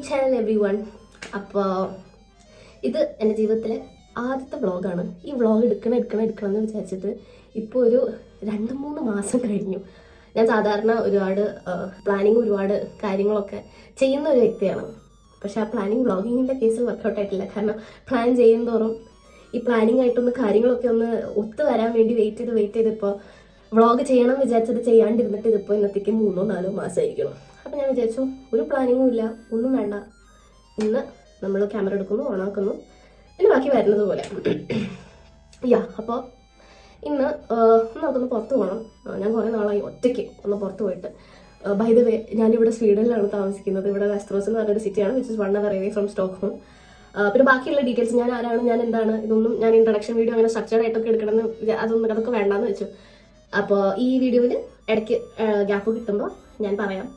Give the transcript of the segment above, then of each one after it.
YouTube channel every one. അപ്പോൾ ഇത് എൻ്റെ ജീവിതത്തിലെ ആദ്യത്തെ വ്ളോഗാണ്. ഈ വ്ളോഗ് എടുക്കണം എന്ന് വിചാരിച്ചിട്ട് ഇപ്പോൾ ഒരു 2-3 മാസം കഴിഞ്ഞു. ഞാൻ സാധാരണ ഒരുപാട് ഒരുപാട് കാര്യങ്ങളൊക്കെ ചെയ്യുന്ന ഒരു വ്യക്തിയാണ്. പക്ഷെ ആ പ്ലാനിങ് വ്ളോഗിങ്ങിൻ്റെ കേസിൽ വർക്കൗട്ട് ആയിട്ടില്ല. കാരണം പ്ലാൻ ചെയ്യും തോറും ഈ പ്ലാനിങ് ആയിട്ടൊന്ന് കാര്യങ്ങളൊക്കെ ഒന്ന് ഒത്തു വരാൻ വേണ്ടി വെയിറ്റ് ചെയ്ത് ഇപ്പോൾ വ്ളോഗ് ചെയ്യണം വിചാരിച്ചത് ചെയ്യാണ്ടിരുന്നിട്ട് ഇതിപ്പോൾ ഇന്നത്തേക്ക് 3-4 മാസമായിരിക്കണം. അപ്പം ഞാൻ വിചാരിച്ചു ഒരു പ്ലാനിങ്ങും ഇല്ല, ഒന്നും വേണ്ട, ഇന്ന് നമ്മൾ ക്യാമറ എടുക്കുന്നു, ഓണാക്കുന്നു, പിന്നെ ബാക്കി വരുന്നത് പോലെ. അപ്പോൾ ഇന്ന് നമുക്കൊന്ന് പുറത്ത് പോകണം. ഞാൻ കുറേ നാളായി ഒറ്റയ്ക്ക് ഒന്ന് പുറത്ത് പോയിട്ട്. ബൈ ദ വേ, ഞാനിവിടെ സ്വീഡനിലാണ് താമസിക്കുന്നത്. ഇവിടെ വെസ്റ്റ്രോസ് എന്ന് പറഞ്ഞൊരു സിറ്റിയാണ്, which is 1 hour away from Stockholm. പിന്നെ ബാക്കിയുള്ള ഡീറ്റെയിൽസ്, ഞാൻ ആരാണ്, ഞാൻ എന്താണ്, ഇതൊന്നും ഞാൻ ഇൻട്രഡക്ഷൻ വീഡിയോ അങ്ങനെ സ്ട്രക്ചർഡ് ആയിട്ടൊക്കെ എടുക്കണമെന്ന് അതൊക്കെ വേണ്ടാന്ന് വെച്ചു. അപ്പോൾ ഈ വീഡിയോയിൽ ഇടയ്ക്ക് ഗ്യാപ്പ് കിട്ടുമ്പോൾ ഞാൻ പറയാം.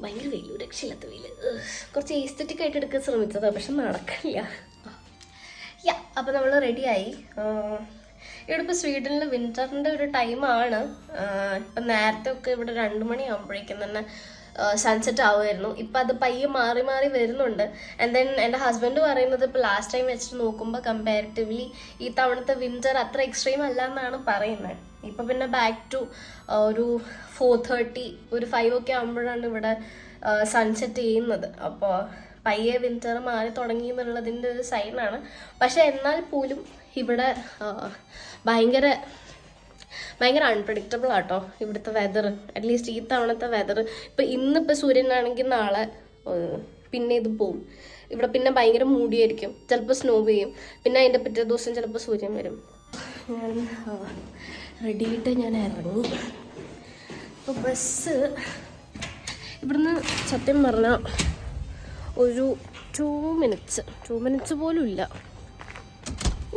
ഭയങ്കര വെയിൽ, രക്ഷയില്ലാത്ത വെയിൽ. കുറച്ച് എസ്തെറ്റിക് ആയിട്ട് എടുക്കാൻ ശ്രമിച്ചതാണ്, പക്ഷെ നടക്കില്ല. അപ്പോൾ നമ്മൾ റെഡിയായി. ഇവിടെ ഇപ്പോൾ സ്വീഡനിൽ വിൻ്ററിൻ്റെ ഒരു ടൈമാണ്. ഇപ്പം നേരത്തെ ഒക്കെ ഇവിടെ 2 മണിയാകുമ്പോഴേക്കും തന്നെ സൺസെറ്റ് ആവുമായിരുന്നു. ഇപ്പം അത് പയ്യെ മാറി വരുന്നുണ്ട്. ആൻഡ് ദെൻ എൻ്റെ ഹസ്ബൻഡ് പറയുന്നത് ഇപ്പോൾ ലാസ്റ്റ് ടൈം വെച്ചിട്ട് നോക്കുമ്പോൾ കമ്പാരിറ്റീവ്ലി ഈ തവണത്തെ വിൻ്റർ അത്ര എക്സ്ട്രീം അല്ല എന്നാണ് പറയുന്നത്. ഇപ്പം പിന്നെ ബാക്ക് ടു ഒരു 4:30 ഒരു 5 ഒക്കെ ആകുമ്പോഴാണ് ഇവിടെ സൺസെറ്റ് ചെയ്യുന്നത്. അപ്പോൾ പയ്യെ വിൻ്റർ മാറി തുടങ്ങി എന്നുള്ളതിൻ്റെ ഒരു സൈനാണ്. പക്ഷെ എന്നാൽ പോലും ഇവിടെ ഭയങ്കര അൺപ്രഡിക്റ്റബിൾ ആട്ടോ ഇവിടുത്തെ വെതർ. അറ്റ്ലീസ്റ്റ് ഈ തവണത്തെ വെതർ. ഇപ്പം ഇന്നിപ്പോൾ സൂര്യനാണെങ്കിൽ നാളെ പിന്നെ ഇത് പോവും. ഇവിടെ പിന്നെ ഭയങ്കര മൂടിയായിരിക്കും, ചിലപ്പോൾ സ്നോ പെയ്യും, പിന്നെ അതിൻ്റെ പിറ്റേ ദിവസം ചിലപ്പോൾ സൂര്യൻ വരും. ഞാൻ റെഡിയായിട്ട് ഞാൻ ഇറങ്ങി. അപ്പോൾ ബസ് ഇവിടുന്ന് സത്യം പറഞ്ഞാൽ ഒരു 2 മിനിറ്റ്സ് പോലും ഇല്ല.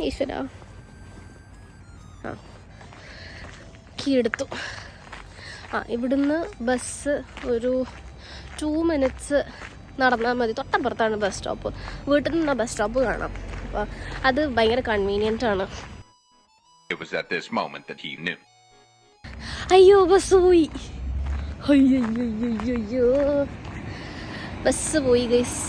ഈശ്വരാ, കീ എടുത്തു. ഇവിടുന്ന് ബസ് ഒരു 2 മിനിറ്റ്സ് നടന്നാൽ മതി. തൊട്ടപ്പുറത്താണ് ബസ് സ്റ്റോപ്പ്. വീട്ടിൽ നിന്ന് ബസ് സ്റ്റോപ്പ് കാണാം. അപ്പോൾ അത് ഭയങ്കര കൺവീനിയൻ്റ് ആണ്. അയ്യോ, ബസ് പോയി. അയ്യോ, ബസ് പോയി ഗൈസ്.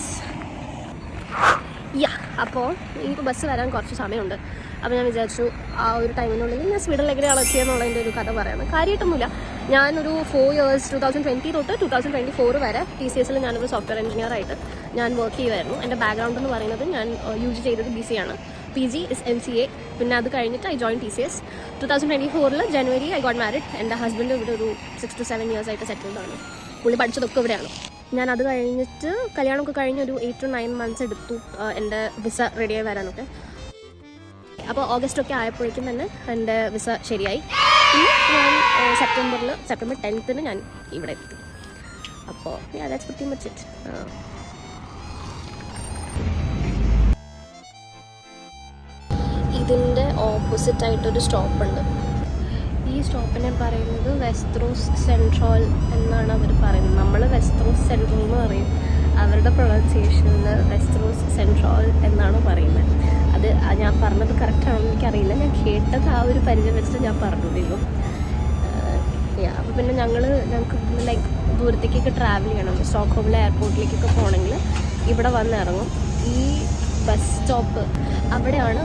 അപ്പോൾ എനിക്ക് ബസ് വരാൻ കുറച്ച് സമയമുണ്ട്. അപ്പോൾ ഞാൻ വിചാരിച്ചു ആ ഒരു ടൈമിനുള്ളിൽ ഞാൻ സ്വീഡനിലേക്ക് എത്തിയെന്നുള്ളതിൻ്റെ ഒരു കഥ പറയാണ്. കാര്യമായിട്ടൊന്നുമില്ല. ഞാനൊരു 4 years 2020 തൊട്ട് 2024 വരെ TCSൽ ഞാനൊരു സോഫ്റ്റ്വെയർ എഞ്ചിനീയറായിട്ട് ഞാൻ വർക്ക് ചെയ്യുമായിരുന്നു. എൻ്റെ ബാക്ക്ഗ്രൗണ്ട് എന്ന് പറയുന്നത് ഞാൻ UG ചെയ്തത് BC ആണ്. PG is MCA. പിന്നെ അത് കഴിഞ്ഞിട്ട് I join TCS. 2024 January I got married. എൻ്റെ ഹസ്ബൻഡ് ഇവിടെ ഒരു 6 to 7 years ആയിട്ട് സെറ്റിൽഡ് ആണ്. പുള്ളി പഠിച്ചതൊക്കെ ഇവിടെയാണ്. ഞാൻ അത് കഴിഞ്ഞിട്ട് കല്യാണമൊക്കെ കഴിഞ്ഞ് ഒരു 8 to 9 months എടുത്തു എൻ്റെ വിസ റെഡിയായി വരാനൊക്കെ. അപ്പോൾ ഓഗസ്റ്റൊക്കെ ആയപ്പോഴേക്കും തന്നെ എൻ്റെ വിസ ശരിയായി. പിന്നെ ഞാൻ സെപ്റ്റംബർ 10th ഞാൻ ഇവിടെ എത്തി. അപ്പോൾ ദാറ്റ്സ് പ്രിറ്റി മച്ച് ഇറ്റ്. ഇതിൻ്റെ ഓപ്പോസിറ്റായിട്ടൊരു സ്റ്റോപ്പുണ്ട്. ഈ സ്റ്റോപ്പിനെ പറയുന്നത് വെസ്റ്റ്രോസ് സെൻട്രൽ എന്നാണ് അവർ പറയുന്നത്. നമ്മൾ വെസ്റ്റ്രോസ് സെൻട്രൽ എന്ന് പറയും. അവരുടെ പ്രൊണൗൺസിയേഷനിൽ വെസ്റ്റ്രോസ് സെൻട്രൽ എന്നാണ് പറയുന്നത്. അത് ഞാൻ പറഞ്ഞത് കറക്റ്റാണെന്ന് എനിക്കറിയില്ല. ഞാൻ കേട്ടത് ആ ഒരു പരിചയം വെച്ചിട്ട് ഞാൻ പറഞ്ഞിരുന്നു. അപ്പോൾ പിന്നെ ഞങ്ങൾക്ക് ലൈക്ക് ദൂരത്തേക്കൊക്കെ ട്രാവൽ ചെയ്യണം. സ്റ്റോക്ക്ഹോമിലെ എയർപോർട്ടിലേക്കൊക്കെ പോകണമെങ്കിൽ ഇവിടെ വന്ന് ഇറങ്ങും. ഈ ബസ് സ്റ്റോപ്പ് അവിടെയാണ്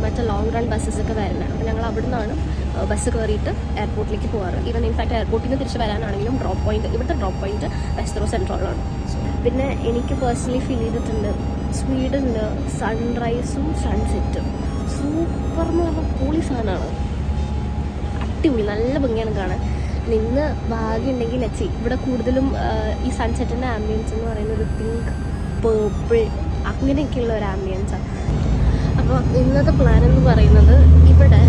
മറ്റേ ലോങ് റൺ ബസ്സസൊക്കെ വരുന്നത്. അപ്പോൾ ഞങ്ങൾ അവിടെ നിന്നാണ് ബസ് കയറിയിട്ട് എയർപോർട്ടിലേക്ക് പോകാറ്. ഈവൻ ഇൻഫാക്ട് എയർപോർട്ടിൽ നിന്ന് തിരിച്ച് വരാനാണെങ്കിലും ഇവിടുത്തെ ഡ്രോപ്പ് പോയിന്റ് വെസ്റ്റ്രോസ് സെൻട്രലാണ്. പിന്നെ എനിക്ക് പേഴ്സണലി ഫീൽ ചെയ്തിട്ടുണ്ട് സ്വീഡനിൽ സൺറൈസും സൺസെറ്റും സൂപ്പർ എന്ന് പറഞ്ഞാൽ പൊളി സാധനമാണ്. അടിപൊളി, നല്ല ഭംഗിയാണ് കാണാൻ. നിന്ന് ഭാഗ്യമുണ്ടെങ്കിൽ ഇവിടെ കൂടുതലും ഈ സൺസെറ്റിൻ്റെ ആംബിയൻസ് എന്ന് പറയുന്നത് പിങ്ക്, പേർപ്പിൾ അങ്ങനെയൊക്കെയുള്ള ഒരു ആംബിയൻസാണ്. അപ്പോൾ ഇന്നത്തെ പ്ലാൻ എന്ന് പറയുന്നത് ഇവിടെ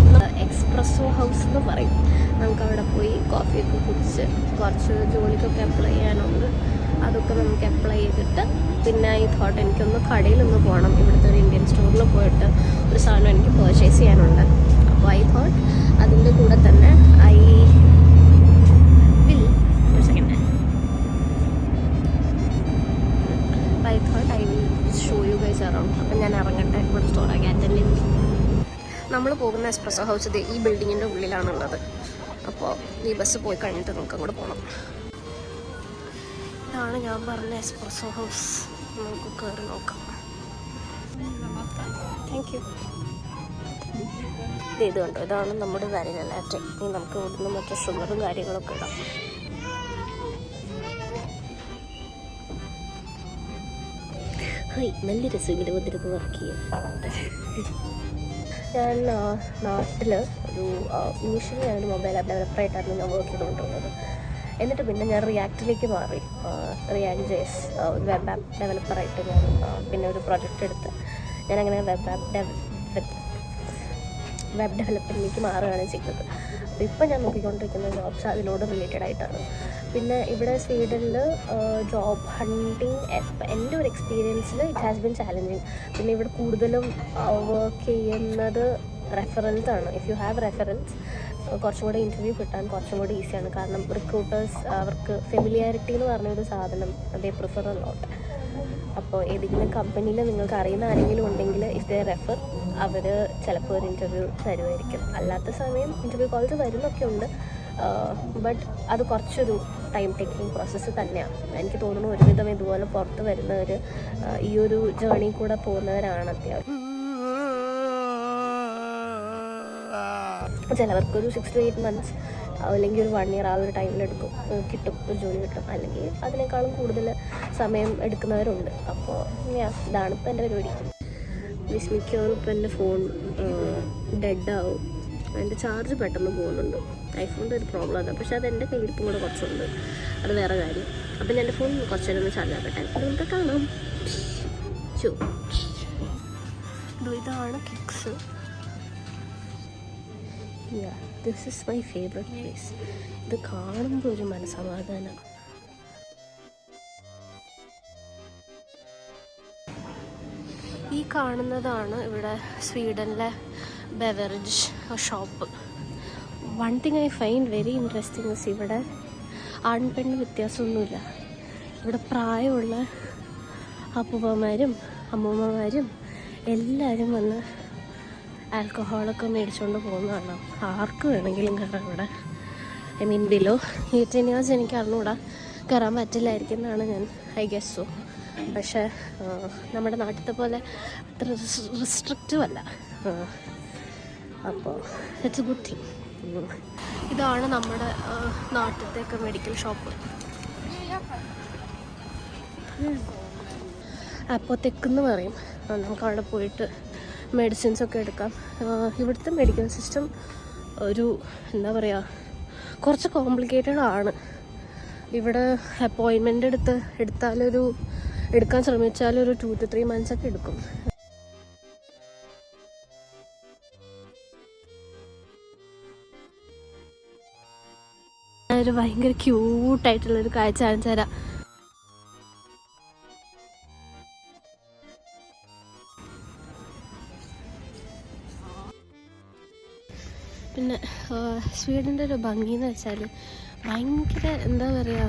എക്സ്പ്രസോ ഹൗസ് എന്ന് പറയും. നമുക്കവിടെ പോയി കോഫിയൊക്കെ കുടിച്ച് കുറച്ച് ജോലിക്കൊക്കെ അപ്ലൈ ചെയ്യാനുണ്ട്. അതൊക്കെ നമുക്ക് അപ്ലൈ ചെയ്തിട്ട് പിന്നെ ഈ തോട്ട് എനിക്കൊന്ന് കടയിലൊന്ന് പോകണം. ഇവിടുത്തെ ഒരു ഇന്ത്യൻ സ്റ്റോറിൽ പോയിട്ട് ഒരു സാധനം എനിക്ക് പർച്ചേസ് ചെയ്യാനുണ്ട്. അപ്പോൾ ഐ തോട്ട് അതിൻ്റെ കൂടെ തന്നെ I will show you guys around. അപ്പം ഞാൻ ഇറങ്ങട്ടെ. ഇവിടെ സ്റ്റോറാക്കി അറ്റൻഡ്. നമ്മൾ പോകുന്ന എക്സ്പ്രസോ ഹൗസ് ഈ ബിൽഡിങ്ങിൻ്റെ ഉള്ളിലാണുള്ളത്. അപ്പോൾ ഈ ബസ് പോയി കഴിഞ്ഞിട്ട് നമുക്ക് അങ്ങോട്ട് പോകണം. ഇതാണ് ഞാൻ പറഞ്ഞ എസ്പ്രസോ ഹൗസ്. നമുക്ക് കയറി നോക്കാം. Thank you. ഇത് കണ്ടോ, ഇതാണ് നമ്മുടെ വാനില ലാറ്റെ. ഇനി നമുക്ക് ഇവിടുന്ന് മറ്റേ ഷുഗറും കാര്യങ്ങളൊക്കെ ഇടാം. നല്ല രസം ഇങ്ങനെ വന്നിരുന്ന് വർക്ക് ചെയ്യാം. ഞാൻ നാട്ടിൽ ഒരു ഇനീഷ്യലി ഞാനൊരു മൊബൈൽ ആപ്പ് ഡെവലപ്പറായിട്ടായിരുന്നു ഞാൻ വർക്ക് ചെയ്തുകൊണ്ടിരുന്നത്. എന്നിട്ട് പിന്നെ ഞാൻ റിയാക്റ്റിലേക്ക് മാറി. റിയാക്ട് ജെസ് ഒരു വെബ് ആപ്പ് ഡെവലപ്പറായിട്ട് ഞാൻ പിന്നെ ഒരു പ്രൊജക്റ്റ് എടുത്ത് ഞാനങ്ങനെ വെബ് ഡെവലപ്മെൻറ്റിലേക്ക് മാറുകയാണ് ചെയ്തത്. അപ്പോൾ ഇപ്പം ഞാൻ നോക്കിക്കൊണ്ടിരിക്കുന്ന ജോബ്സ് അതിനോട് റിലേറ്റഡ് ആയിട്ടാണ്. പിന്നെ ഇവിടെ സ്വീഡനിൽ ജോബ് ഹണ്ടിങ് എൻ്റെ ഒരു എക്സ്പീരിയൻസിൽ ഇറ്റ് ഹാസ് ബിൻ ചാലഞ്ചിങ്. പിന്നെ ഇവിടെ കൂടുതലും വർക്ക് ചെയ്യുന്നത് റെഫറൻസ് ആണ്. ഇഫ് യു ഹാവ് റെഫറൻസ് കുറച്ചും കൂടെ ഇൻ്റർവ്യൂ കിട്ടാൻ കുറച്ചും കൂടി ഈസിയാണ്. കാരണം റിക്രൂട്ടേഴ്സ് അവർക്ക് ഫെമിലിയാരിറ്റി എന്ന് പറഞ്ഞൊരു സാധനം അതേ പ്രിഫർ ലോട്ട്. അപ്പോൾ ഏതെങ്കിലും കമ്പനിയിൽ നിങ്ങൾക്ക് അറിയുന്ന ആരെങ്കിലും ഉണ്ടെങ്കിൽ ഇഫ് ദേ റെഫർ അവർ ചിലപ്പോൾ ഒരു ഇൻ്റർവ്യൂ തരുമായിരിക്കും. അല്ലാത്ത സമയം ഇൻ്റർവ്യൂ കോൾസ് വരുന്നൊക്കെ ഉണ്ട്. ബട്ട് അത് കുറച്ചൊരു ടൈം ടേക്കിംഗ് പ്രോസസ്സ് തന്നെയാണ്. എനിക്ക് തോന്നുന്നു ഒരുവിധം ഇതുപോലെ പുറത്ത് വരുന്നവർ ഈ ഒരു ജേർണി കൂടെ പോകുന്നവരാണ് അത്യാവശ്യം. ചിലവർക്കൊരു 6 to 8 months അല്ലെങ്കിൽ ഒരു 1 year ആ ഒരു ടൈമിലെടുക്കും കിട്ടും, ഒരു ജോലി കിട്ടും. അല്ലെങ്കിൽ അതിനേക്കാളും കൂടുതൽ സമയം എടുക്കുന്നവരുണ്ട്. അപ്പോൾ ഇതാണ് ഇപ്പോൾ എൻ്റെ പരിപാടി. വിസ്മിക്കോറും ഇപ്പോൾ എൻ്റെ ഫോൺ ഡെഡാവും. അതിൻ്റെ ചാർജ് പെട്ടെന്ന് പോകുന്നുണ്ട്. ഐഫോണിൻ്റെ ഒരു പ്രോബ്ലം അതാണ്. പക്ഷേ അത് എൻ്റെ കയ്യിരിപ്പും കൂടെ കുറച്ചുണ്ട്, അത് വേറെ കാര്യം. അപ്പം എൻ്റെ ഫോൺ കുറച്ച് നേരം ഒന്ന് ചാർജ് ആക്കട്ടെ, നമുക്ക് കാണാം. ഇതാണ് കിക്സ്. This is my favourite place. ഇത് കാണുമ്പോൾ ഒരു മനസ്സമാധാനം. ഈ കാണുന്നതാണ് ഇവിടെ സ്വീഡനിലെ beverage shop. One thing I find very interesting is ഇവിടെ ആൺപെണ്ണ് വ്യത്യാസമൊന്നുമില്ല. ഇവിടെ പ്രായമുള്ള അപ്പൂപ്പന്മാരും അമ്മൂമ്മമാരും എല്ലാവരും വന്ന് ആൽക്കഹോളൊക്കെ മേടിച്ചുകൊണ്ട് പോകുന്നതാണ്. ആർക്ക് വേണമെങ്കിലും കയറാം ഇവിടെ. ഐ മീൻ ബിലോ 18 years എനിക്ക് അറിഞ്ഞൂടാ, കയറാൻ പറ്റില്ലായിരിക്കും എന്നാണ് ഞാൻ ഐ ഗെസ് സോ. പക്ഷേ നമ്മുടെ നാട്ടിലത്തെ പോലെ അത്ര റിസ്ട്രിക്റ്റീവ് അല്ല. അപ്പോൾ ഇറ്റ്സ് എ ഗുഡ് തിങ്. ഇതാണ് നമ്മുടെ നാട്ടിലത്തേക്ക് മെഡിക്കൽ ഷോപ്പ്. അപ്പോത്തേക്കെന്ന് പറയും. നമുക്ക് അവിടെ പോയിട്ട് മെഡിസിൻസൊക്കെ എടുക്കാം. ഇവിടുത്തെ മെഡിക്കൽ സിസ്റ്റം ഒരു എന്താ പറയുക, കുറച്ച് കോംപ്ലിക്കേറ്റഡ് ആണ്. ഇവിടെ അപ്പോയിൻമെൻ്റ് എടുക്കാൻ ശ്രമിച്ചാലൊരു 2 to 3 months ഒക്കെ എടുക്കും. ഒരു ഭയങ്കര ക്യൂട്ടായിട്ടുള്ളൊരു കാഴ്ച കാണിച്ചു തരാം. പിന്നെ സ്വീഡൻ്റെ ഒരു ഭംഗി എന്ന് വെച്ചാൽ ഭയങ്കര എന്താ പറയുക,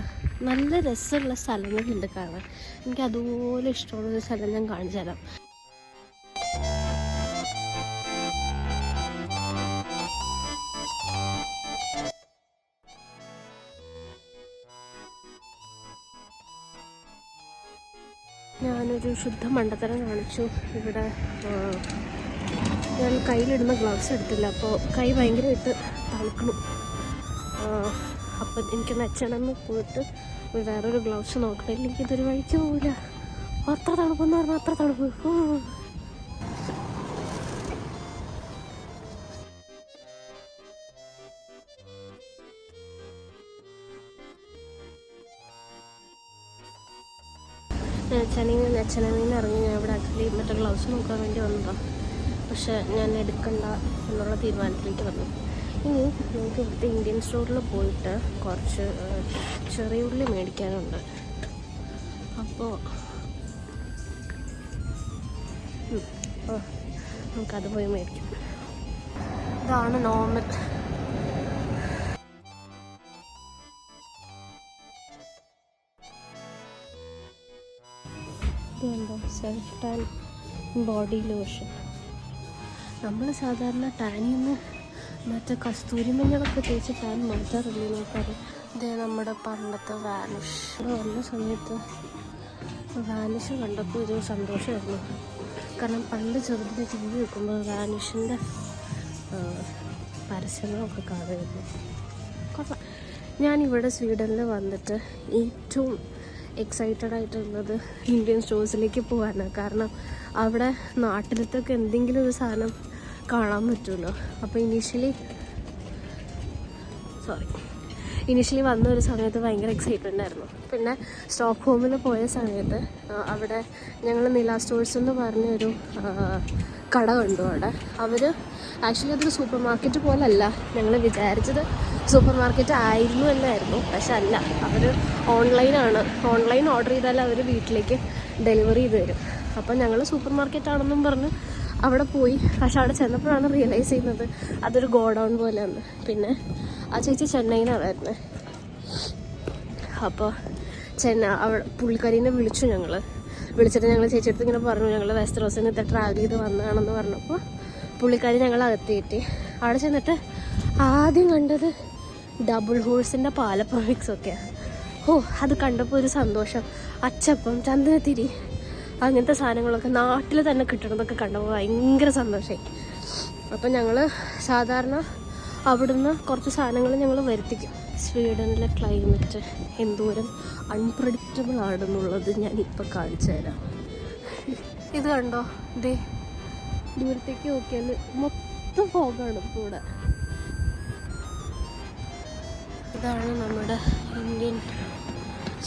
നല്ല രസമുള്ള സ്ഥലങ്ങളുണ്ട് കാണാൻ. എനിക്ക് അതുപോലെ ഇഷ്ടമുള്ളൊരു സ്ഥലം ഞാൻ കാണിച്ചു തരാം. ഞാനൊരു ശുദ്ധ മണ്ടത്തരം കാണിച്ചു. ഇവിടെ ഞാൻ കയ്യിലിടുന്ന ഗ്ലൗസ് എടുത്തില്ല, അപ്പോൾ കൈ ഭയങ്കരമായിട്ട് തണുക്കണം. അപ്പം എനിക്കൊന്ന് അച്ഛനെന്ന് പോയിട്ട് വേറൊരു ഗ്ലൗസ് നോക്കണം, ഇല്ലെങ്കിൽ ഇതൊരു വഴിക്ക് പോവില്ല. അത്ര തണുപ്പെന്ന് പറഞ്ഞാൽ അത്ര തണുപ്പ്. അച്ഛനീന്ന് ഇറങ്ങി ഞാൻ ഇവിടെ ആക്ച്വലി മറ്റേ ഗ്ലൗസ് നോക്കാൻ വേണ്ടി വന്നതാണ്. പക്ഷെ ഞാൻ എടുക്കണ്ട എന്നുള്ള തീരുമാനത്തിലേക്ക് വന്നു. ഇനി നമുക്ക് ഇവിടുത്തെ ഇന്ത്യൻ സ്റ്റോറിൽ പോയിട്ട് കുറച്ച് ചെറിയ ഉള്ളി മേടിക്കാനുണ്ട്. അപ്പോൾ നമുക്കത് പോയി മേടിക്കാം. ഇതാണ് നോർമൽ. ഇതുണ്ടോ സെൽഫ് ടാൻ ബോഡി ലോഷൻ. നമ്മൾ സാധാരണ ടാനിൽ നിന്ന് മറ്റേ കസ്തൂരി മഞ്ഞളൊക്കെ തേച്ച് ടാൻ മാറ്റാറില്ലേ നോക്കാറ്. ഇതേ നമ്മുടെ പണ്ടത്തെ വാനിഷ്. ഇവിടെ വന്ന സമയത്ത് വാനിഷ് കണ്ടപ്പോൾ ഒരു സന്തോഷമായിരുന്നു. കാരണം പണ്ട് ചെറുതിന് ടി വി വെക്കുമ്പോൾ വാനിഷിൻ്റെ പരസ്യങ്ങളൊക്കെ കാണുമായിരുന്നു. കൊള്ളാം. ഞാനിവിടെ സ്വീഡനിൽ വന്നിട്ട് ഏറ്റവും എക്സൈറ്റഡ് ആയിട്ടുള്ളത് ഇന്ത്യൻ സ്റ്റോഴ്സിലേക്ക് പോകാനാണ്. കാരണം അവിടെ നാട്ടിലത്തൊക്കെ എന്തെങ്കിലും ഒരു സാധനം കാണാൻ പറ്റുമല്ലോ. അപ്പോൾ ഇനീഷ്യലി വന്ന ഒരു സമയത്ത് ഭയങ്കര എക്സൈറ്റ്മെൻ്റ് ആയിരുന്നു. പിന്നെ സ്റ്റോക്ക്ഹോമിൽ പോയ സമയത്ത് അവിടെ ഞങ്ങൾ നില സ്റ്റോഴ്സ് എന്ന് പറഞ്ഞൊരു കട കണ്ടു. അവിടെ അവർ ആക്ച്വലി അതൊരു സൂപ്പർ മാർക്കറ്റ് പോലല്ല. ഞങ്ങൾ വിചാരിച്ചത് സൂപ്പർ മാർക്കറ്റ് ആയിരുന്നു എന്നായിരുന്നു. പക്ഷെ അല്ല, അവർ ഓൺലൈൻ ഓർഡർ ചെയ്താൽ അവർ വീട്ടിലേക്ക് ഡെലിവറി ചെയ്ത് തരും. അപ്പം ഞങ്ങൾ സൂപ്പർ മാർക്കറ്റ് ആണെന്നും പറഞ്ഞ് അവിടെ പോയി. പക്ഷെ അവിടെ ചെന്നപ്പോഴാണ് റിയലൈസ് ചെയ്യുന്നത് അതൊരു ഗോഡൗൺ പോലെയാണ്. പിന്നെ ആ ചേച്ചി ചെന്നൈയിലാണ് വരുന്നത്. അപ്പോൾ അവിടെ പുള്ളിക്കാരീനെ വിളിച്ചിട്ട് ഞങ്ങൾ ചേച്ചിയെടുത്ത് ഇങ്ങനെ പറഞ്ഞു, ഞങ്ങൾ വെസ്റ്ററോസിന് ഇത്ര ട്രാവൽ ചെയ്ത് വന്നതാണെന്ന് പറഞ്ഞപ്പോൾ പുള്ളിക്കാരി ഞങ്ങൾ അകത്തേറ്റി. അവിടെ ചെന്നിട്ട് ആദ്യം കണ്ടത് ഡബിൾ ഹോഴ്സിൻ്റെ പാലപ്പം മിക്സൊക്കെയാണ്. അത് കണ്ടപ്പോൾ ഒരു സന്തോഷം. അച്ചപ്പം, ചന്ദനത്തിരി, അങ്ങനത്തെ സാധനങ്ങളൊക്കെ നാട്ടിൽ തന്നെ കിട്ടണതൊക്കെ കണ്ടപ്പോൾ ഭയങ്കര സന്തോഷമായി. അപ്പം ഞങ്ങൾ സാധാരണ അവിടുന്ന് കുറച്ച് സാധനങ്ങൾ ഞങ്ങൾ വരുത്തിക്കും. സ്വീഡനിലെ ക്ലൈമറ്റ് എന്തോരം അൺപ്രഡിക്റ്റബിൾ ആണെന്നുള്ളത് ഞാനിപ്പോൾ കാണിച്ചു തരാം. ഇത് കണ്ടോ, ഇതേ ദൂരത്തേക്ക് നോക്കിയാൽ മൊത്തം ഫോഗാണ് ഇപ്പോൾ ഇവിടെ. ഇതാണ് നമ്മുടെ ഇന്ത്യൻ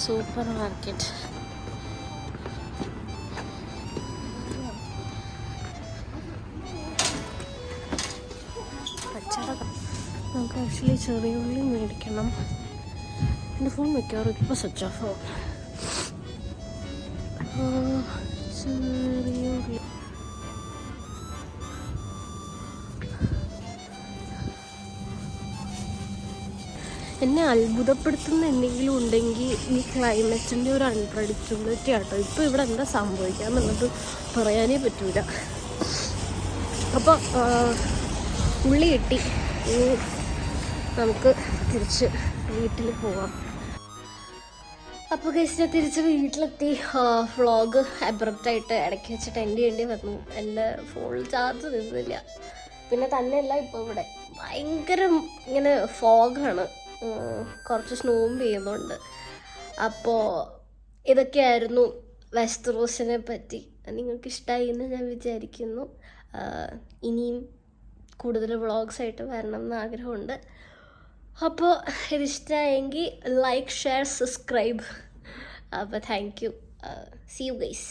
സൂപ്പർ മാർക്കറ്റ്. നമുക്ക് ആക്ച്വലി ചെറിയ ഉള്ളി മേടിക്കണം. എൻ്റെ ഫോൺ മിക്കവാറും ഇപ്പോൾ സ്വിച്ച് ഓഫ് ആവും. ചെറിയ ഉള്ളി എന്നെ അത്ഭുതപ്പെടുത്തുന്ന എന്തെങ്കിലും ഉണ്ടെങ്കിൽ ഈ ക്ലൈമറ്റിൻ്റെ ഒരു അൺപ്രഡിക്റ്റബിലിറ്റി ആട്ടോ. ഇപ്പോൾ ഇവിടെ എന്താ സംഭവിക്കുക എന്നുള്ളത് പറയാനേ പറ്റൂല. അപ്പോൾ ഉള്ളി കിട്ടി. നമുക്ക് തിരിച്ച് വീട്ടിൽ പോവാം. അപ്പോൾ ഗൈസ് തിരിച്ച് വീട്ടിലെത്തി. വ്ളോഗ് അബ്രപ്റ്റായിട്ട് ഇടയ്ക്ക് വെച്ചിട്ട് എൻഡ് ചെയ്യേണ്ടി വന്നു. എൻ്റെ ഫോണിൽ ചാർജ് നിന്നില്ല. പിന്നെ തന്നെയല്ല, ഇപ്പോൾ ഇവിടെ ഭയങ്കര ഇങ്ങനെ ഫോഗാണ്, കുറച്ച് സ്നോവും പെയ്യുന്നുണ്ട്. അപ്പോൾ ഇതൊക്കെയായിരുന്നു വെസ്റ്ററോസിനെ പറ്റി. നിങ്ങൾക്ക് ഇഷ്ടമായി എന്ന് ഞാൻ വിചാരിക്കുന്നു. ഇനിയും കൂടുതൽ വ്ളോഗ്സായിട്ട് വരണം എന്ന് ആഗ്രഹമുണ്ട്. അപ്പോൾ ഇതിഷ്ടമായെങ്കിൽ ലൈക്ക്, ഷെയർ, സബ്സ്ക്രൈബ്. അപ്പോൾ thank you. See you guys.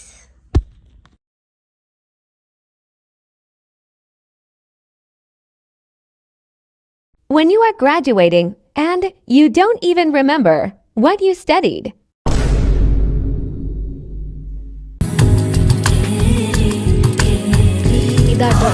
When you are graduating and you don't even remember what you studied. ഇതാട്ടോ